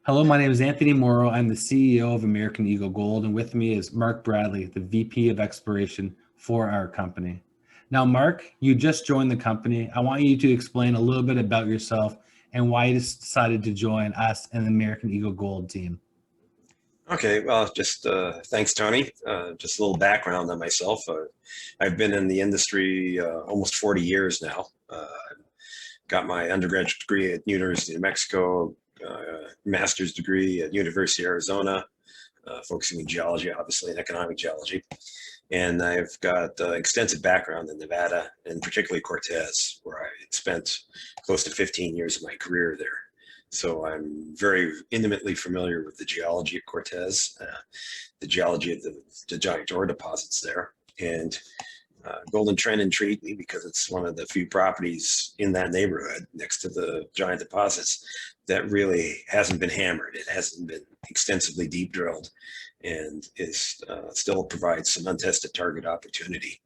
Hello, my name is Anthony Morrow. I'm the CEO of American Eagle Gold, and with me is Mark Bradley, the VP of Exploration for our company. Now, Mark, you just joined the company. I want you to explain a little bit about yourself and why you decided to join us and the American Eagle Gold team. Okay, well, just thanks, Tony. Just a little background on myself. I've been in the industry almost 40 years now. Got my undergraduate degree at University of Mexico, master's degree at University of Arizona, focusing in geology, obviously, and economic geology. And I've got extensive background in Nevada, and particularly Cortez, where I spent close to 15 years of my career there. So I'm very intimately familiar with the geology of Cortez, the geology of the giant ore deposits there. And Golden Trend intrigued me because it's one of the few properties in that neighborhood next to the giant deposits that really hasn't been hammered. It hasn't been extensively deep drilled and is still provides some untested target opportunity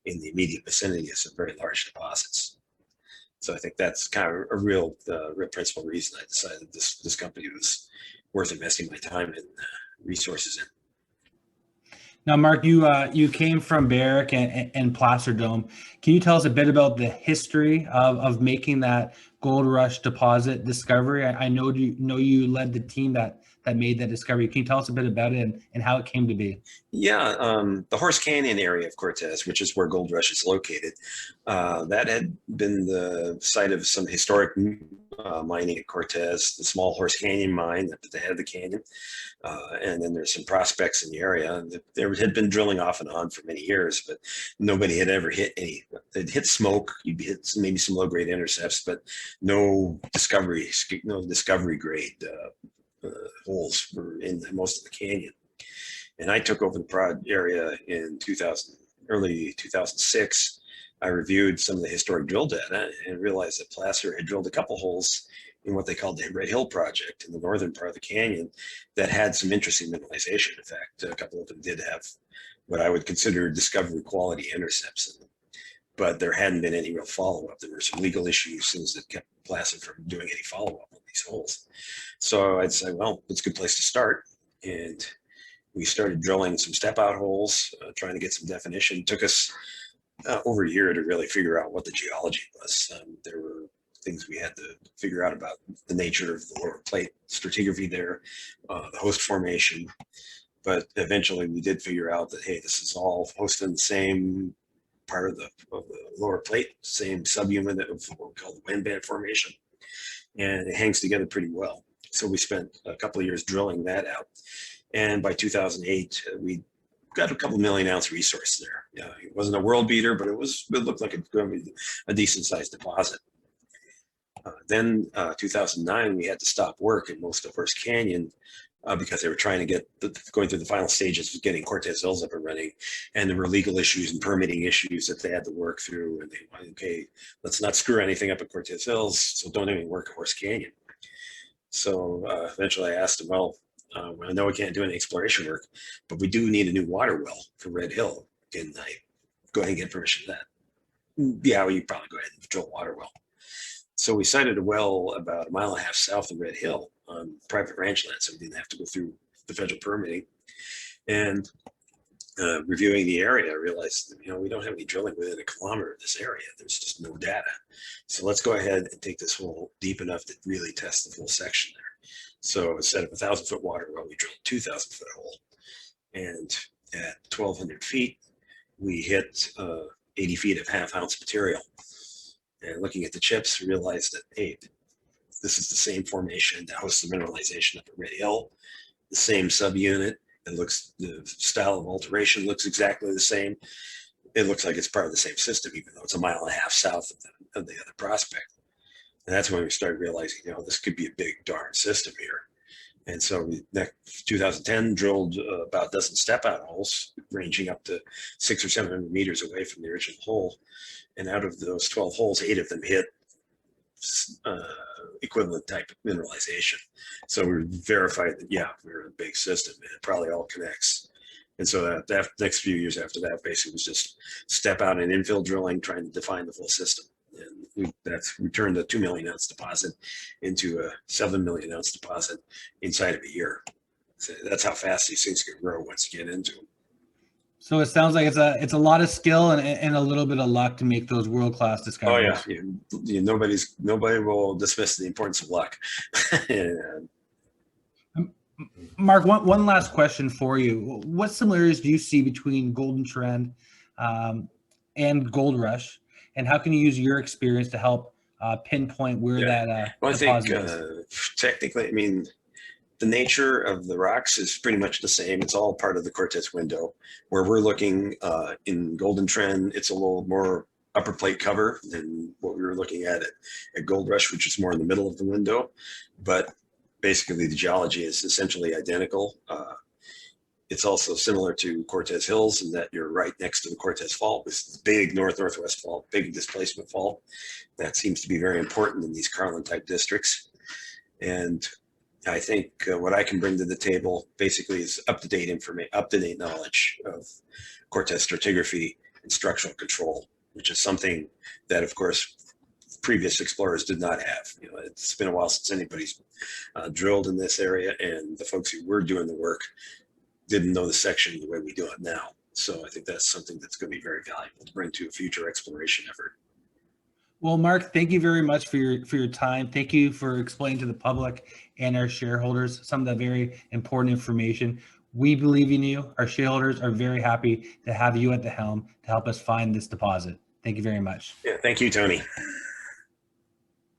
in the immediate vicinity of some very large deposits. So I think that's kind of a real principal reason I decided this company was worth investing my time and resources in. Now, Mark, you came from Barrick and Placer Dome. Can you tell us a bit about the history of making that Gold Rush deposit discovery? I know you led the team that made that discovery. Can you tell us a bit about it and how it came to be? Yeah, the Horse Canyon area of Cortez, which is where Gold Rush is located, that had been the site of some historic mining at Cortez, the small Horse Canyon mine at the head of the canyon. And then there's some prospects in the area. There had been drilling off and on for many years, but nobody had ever hit any. It hit smoke, you'd hit maybe some low grade intercepts, but no discovery grade holes were in most of the canyon. And I took over the prod area in early 2006. I reviewed some of the historic drill data and realized that Placer had drilled a couple holes in what they called the Red Hill Project in the northern part of the canyon that had some interesting mineralization. In fact, a couple of them did have what I would consider discovery quality intercepts in them, but there hadn't been any real follow-up. There were some legal issues that kept Placer from doing any follow-up on these holes. So I'd say, well, it's a good place to start. And we started drilling some step out holes, trying to get some definition. It took us over a year to really figure out what the geology was. There were things we had to figure out about the nature of the lower plate stratigraphy there, the host formation. But eventually we did figure out that, hey, this is all hosted in the same part of the lower plate, same subunit of what we call the wind band formation. And it hangs together pretty well. So we spent a couple of years drilling that out. And by 2008, we got a couple million-ounce resource there. Yeah, it wasn't a world beater, but it looked like it's going to be a decent-sized deposit. Then 2009, we had to stop work in most of Horse Canyon because they were trying to going through the final stages of getting Cortez Hills up and running, and there were legal issues and permitting issues that they had to work through. And they wanted, okay, let's not screw anything up at Cortez Hills, so don't even work at Horse Canyon. So eventually, I asked them, well, I know we can't do any exploration work, but we do need a new water well for Red Hill. Can I go ahead and get permission for that? Yeah, well, you probably go ahead and drill a water well. So we sited a well about a mile and a half south of Red Hill on private ranch land, so we didn't have to go through the federal permitting. And reviewing the area, I realized that, we don't have any drilling within a kilometer of this area. There's just no data. So let's go ahead and take this hole deep enough to really test the full section there. So instead of 1,000-foot water well, we drilled 2,000-foot hole. And at 1,200 feet, we hit 80 feet of half-ounce material. And looking at the chips, we realized that, hey, this is the same formation that hosts the mineralization up at Red Hill, the same subunit. The style of alteration looks exactly the same. It looks like it's part of the same system, even though it's a mile and a half south of the other prospect. And that's when we started realizing, this could be a big darn system here. And so we, 2010, drilled about a dozen step-out holes, ranging up to 600 or 700 meters away from the original hole. And out of those 12 holes, 8 of them hit equivalent type of mineralization. So we verified that, yeah, we're a big system and it probably all connects. And so that next few years after that basically was just step out and infill drilling, trying to define the full system. And we turned a 2 million ounce deposit into a 7 million ounce deposit inside of a year. So that's how fast these things can grow once you get into them. So it sounds like it's a lot of skill and a little bit of luck to make those world-class Oh discoveries. yeah, nobody will dismiss the importance of luck. And, Mark, one last question for you. What similarities do you see between Golden Trend and Gold Rush, and how can you use your experience to help pinpoint where that well, I think deposit is? technically, I mean, the nature of the rocks is pretty much the same. It's all part of the Cortez window. Where we're looking in Golden Trend, it's a little more upper plate cover than what we were looking at Gold Rush, which is more in the middle of the window. But basically, the geology is essentially identical. It's also similar to Cortez Hills in that you're right next to the Cortez Fault, with this big north-northwest fault, big displacement fault. That seems to be very important in these Carlin-type districts. And I think what I can bring to the table basically is up-to-date information, up-to-date knowledge of Cortez stratigraphy and structural control, which is something that, of course, previous explorers did not have. You know, it's been a while since anybody's drilled in this area, and the folks who were doing the work didn't know the section the way we do it now. So I think that's something that's going to be very valuable to bring to a future exploration effort. Well, Mark, thank you very much for your time. Thank you for explaining to the public and our shareholders some of the very important information. We believe in you. Our shareholders are very happy to have you at the helm to help us find this deposit. Thank you very much. Yeah, thank you, Tony.